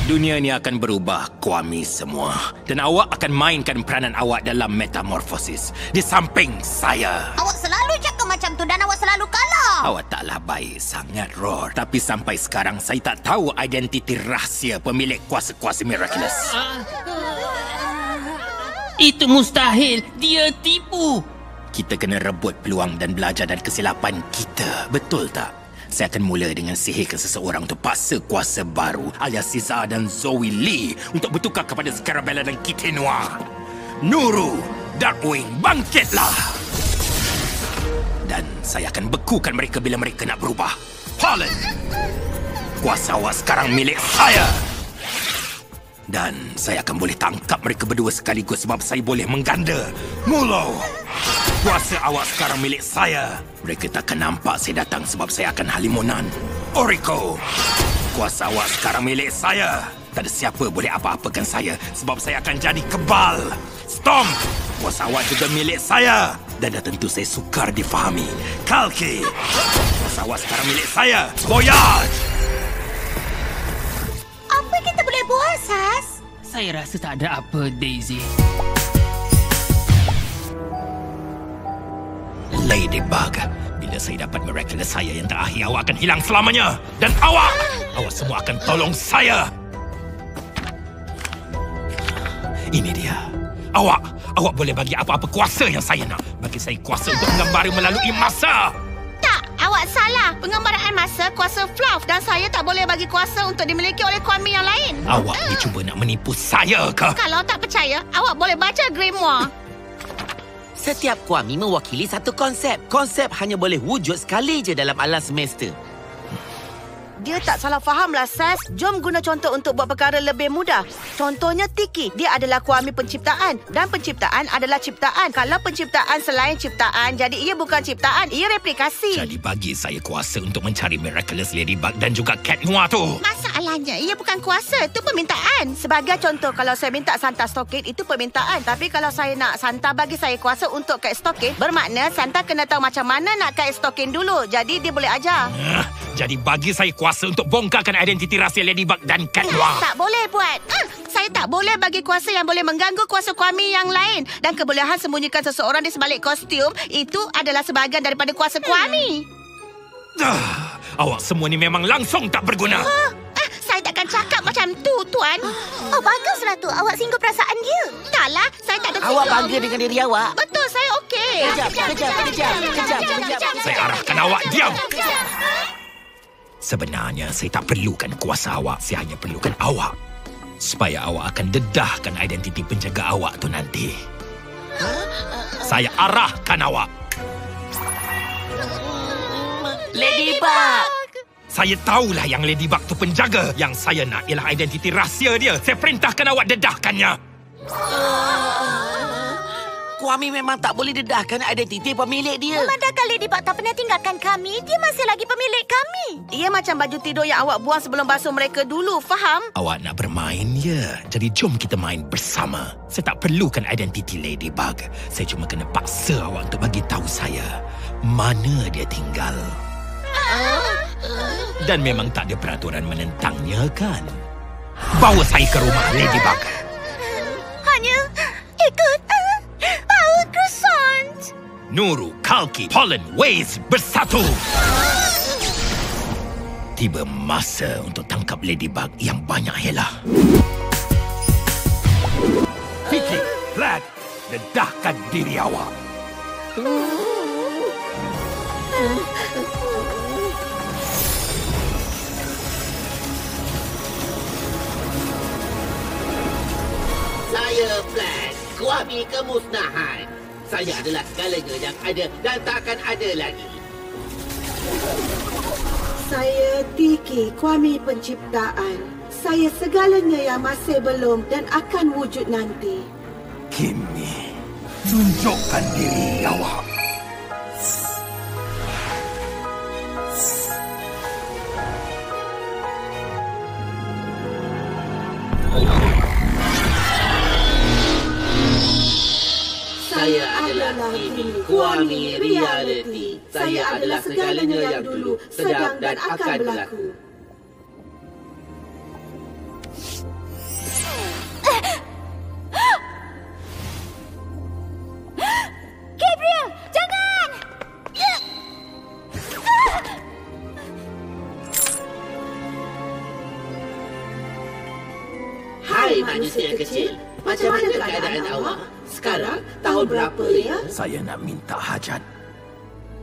Dunia ni akan berubah, Kwame semua. Dan awak akan mainkan peranan awak dalam metamorfosis. Di samping saya. Awak selalu cakap macam tu dan awak selalu kalah. Awak taklah baik sangat, Roar. Tapi sampai sekarang saya tak tahu identiti rahsia pemilik kuasa-kuasa miraculous. Itu mustahil. Dia tipu. Kita kena rebut peluang dan belajar dari kesilapan kita. Betul tak? Saya akan mula dengan sihirkan seseorang untuk paksa kuasa baru alias Caesar dan Zoe Lee untuk bertukar kepada Scarabella dan Kitenoa. Nuru, Darkwing, bangkitlah! Dan saya akan bekukan mereka bila mereka nak berubah. Pollen! Kuasa awak sekarang milik saya! Dan saya akan boleh tangkap mereka berdua sekaligus sebab saya boleh mengganda. Mulo! Kuasa awak sekarang milik saya. Mereka takkan nampak saya datang sebab saya akan halimonan. Oriko! Kuasa awak sekarang milik saya. Tak ada siapa boleh apa-apakan saya sebab saya akan jadi kebal. Storm! Kuasa awak juga milik saya. Dan dah tentu saya sukar difahami. Kalki! Kuasa awak sekarang milik saya. Voyage! Apa kita boleh buat, Sas? Saya rasa tak ada apa, Daisy. Ladybug, bila saya dapat miraculous saya yang terakhir, awak akan hilang selamanya. Dan awak semua akan tolong saya. Ini dia. Awak boleh bagi apa-apa kuasa yang saya nak. Bagi saya kuasa untuk menggambari melalui masa. Tak, awak salah. Penggambaraan masa kuasa fluff dan saya tak boleh bagi kuasa untuk dimiliki oleh Kwame yang lain. Awak ni cuba nak menipu saya ke? Kalau tak percaya, awak boleh baca grimoire. Setiap Kwame mewakili satu konsep. Konsep hanya boleh wujud sekali je dalam alam semesta. Dia tak salah fahamlah, Sas. Jom guna contoh untuk buat perkara lebih mudah. Contohnya Tiki. Dia adalah Kwame penciptaan. Dan penciptaan adalah ciptaan. Kalau penciptaan selain ciptaan, jadi ia bukan ciptaan, ia replikasi. Jadi bagi saya kuasa untuk mencari miraculous Ladybug dan juga Cat Noir tu. Masalahnya, ia bukan kuasa. Itu permintaan. Sebagai contoh, kalau saya minta Santa Stockade, itu permintaan. Tapi kalau saya nak Santa bagi saya kuasa untuk Cat Stockade, bermakna Santa kena tahu macam mana nak Cat Stockade dulu. Jadi dia boleh ajar. Jadi bagi saya kuasa untuk bongkarkan identiti rahsia Ladybug dan Cat Noir. Tak boleh buat. Saya tak boleh bagi kuasa yang boleh mengganggu kuasa Kwame yang lain. Dan kebolehan sembunyikan seseorang di sebalik kostum, itu adalah sebahagian daripada kuasa Kwame. Awak semua ni memang langsung tak berguna. Saya takkan cakap macam tu, Tuan. Oh, baguslah tu. Awak singgung perasaan dia. Taklah, saya tak ada singgung. Awak bangga dengan diri awak? Betul, saya okey. Kejap. Saya arahkan awak diam. Sebenarnya saya tak perlukan kuasa awak. Saya hanya perlukan awak. Supaya awak akan dedahkan identiti penjaga awak tu nanti. Saya arahkan awak. Ladybug! Saya tahulah yang Ladybug tu penjaga. Yang saya nak ialah identiti rahsia dia. Saya perintahkan awak dedahkannya. Kwame memang tak boleh dedahkan identiti pemilik dia. Memandangkan Ladybug tak pernah tinggalkan kami, dia masih lagi pemilik kami. Ia macam baju tidur yang awak buang sebelum basuh mereka dulu, faham? Awak nak bermain, ya? Jadi jom kita main bersama. Saya tak perlukan identiti Ladybug. Saya cuma kena paksa awak untuk bagi tahu saya mana dia tinggal. Dan memang tak ada peraturan menentangnya, kan? Bawa saya ke rumah Ladybug. Hanya ikut bau croissant. Nuru, Kalki, Pollen, Waze bersatu. Tiba masa untuk tangkap Ladybug yang banyak helah. Fikir, Vlad, dedahkan diri awak. Saya Flash, Kwame kemusnahan. Saya adalah segalanya yang ada dan takkan ada lagi. Saya Tiki, Kwame penciptaan. Saya segalanya yang masih belum dan akan wujud nanti. Kini, tunjukkan diri awak. Saya adalah Kimi, Kwame Reality. Saya adalah segalanya yang dulu, sedang dan akan berlaku. Hai manusia kecil, macam mana keadaan awak? Sekarang, tahun berapa ya? Saya nak minta hajat.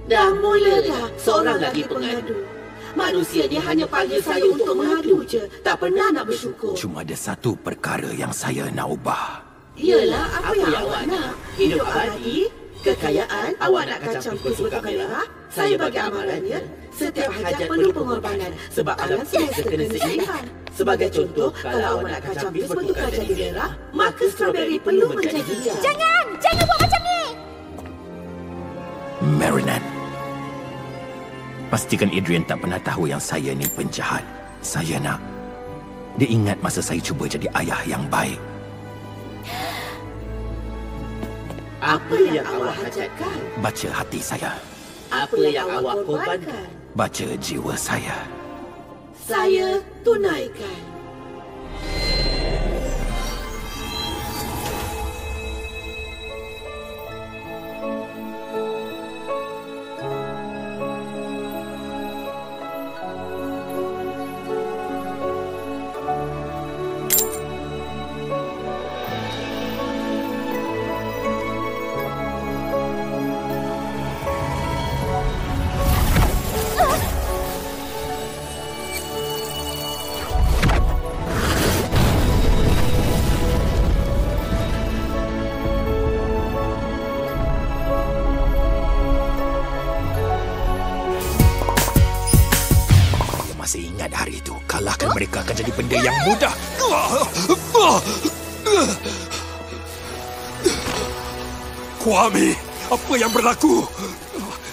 Dah mula dah Seorang lagi pengadu. Manusia ni hanya panggil saya untuk mengadu je. Tak pernah nak bersyukur. Cuma ada satu perkara yang saya nak ubah. Yalah, apa yang awak nak? Hidup abadi? Kekayaan? Awak nak kacang pus bertukar merah? Saya bagi amarannya. Setiap hajat perlu pengorbanan. Sebab alam semesta kena seimbang. Sebagai contoh, kalau awak nak kacang pus bertukar jadi merah, maka strawberry perlu menjadi hijau. Jangan buat macam ni. Marinette. Pastikan Adrian tak pernah tahu yang saya ni penjahat. Saya nak dia ingat masa saya cuba jadi ayah yang baik. Apa yang awak hajatkan? Baca hati saya. Apa yang awak korbankan? Baca jiwa saya. Saya tunaikan. Masih ingat hari itu. Kalahkan mereka akan jadi benda yang mudah. Kwame, apa yang berlaku?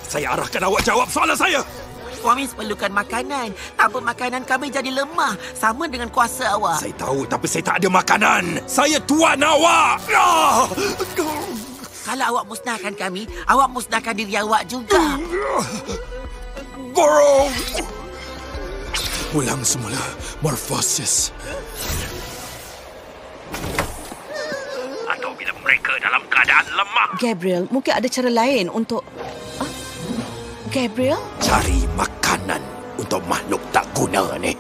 Saya arahkan awak jawab soalan saya. Kami perlukan makanan. Tanpa makanan kami jadi lemah. Sama dengan kuasa awak. Saya tahu, tapi saya tak ada makanan. Saya tuan awak. Kalau awak musnahkan kami, awak musnahkan diri awak juga. Borong. Ulang semula. Morphosis. Atau bila mereka dalam keadaan lemah. Gabriel, mungkin ada cara lain untuk... Gabriel? Cari makanan untuk makhluk tak guna ni.